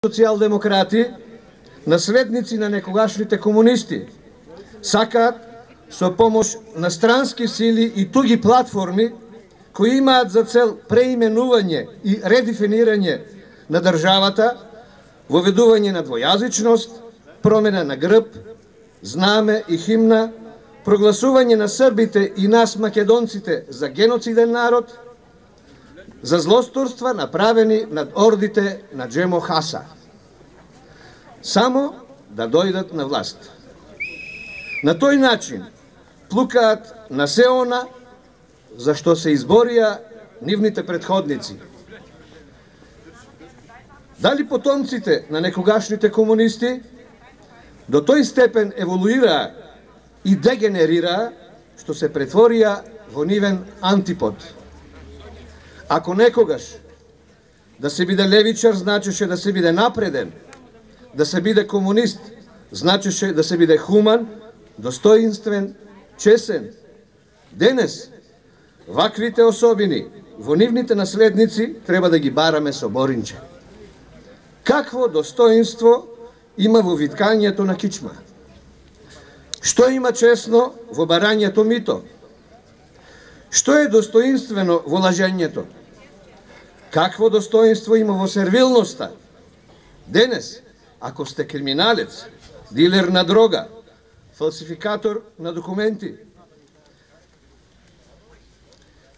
социјалдемократи, наследници на некогашните комунисти, сакаат со помош на странски сили и туги платформи кои имаат за цел преименување и редефинирање на државата, воведување на двојазичност, промена на грб, знаме и химна, прогласување на србите и нас македонците за геноциден народ, за злосторства направени над ордите на Джемо Хаса, само да дојдат на власт. На тој начин плукаат на се она за што се изборија нивните претходници. Дали потомците на некогашните комунисти до тој степен еволуираа и дегенерираа што се претворија во нивен антипод. Ако некогаш да се биде левичар значеше да се биде напреден, да се биде комунист значеше да се биде хуман, достоинствен, чесен. Денес ваквите особини во нивните наследници треба да ги бараме со боринче. Какво достоинство има во виткањето на кичма? Што има чесно во барањето мито? Што е достоинствено во лажењето? Какво достоинство има во сервилноста? Денес, ако сте криминалец, дилер на дрога, фалсификатор на документи,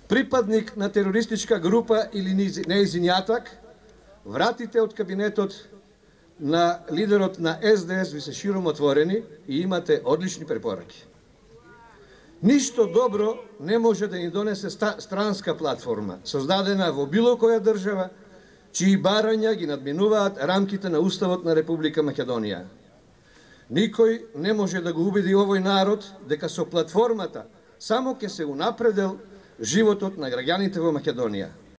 припадник на терористичка група или нејзин јатак, вратите од кабинетот на лидерот на СДС ви се широм отворени и имате одлични препораки. Ништо добро не може да ни донесе странска платформа, создадена во било која држава, чии барања ги надминуваат рамките на Уставот на Република Македонија. Никој не може да го убеди овој народ дека со платформата само ќе се унапредел животот на граѓаните во Македонија.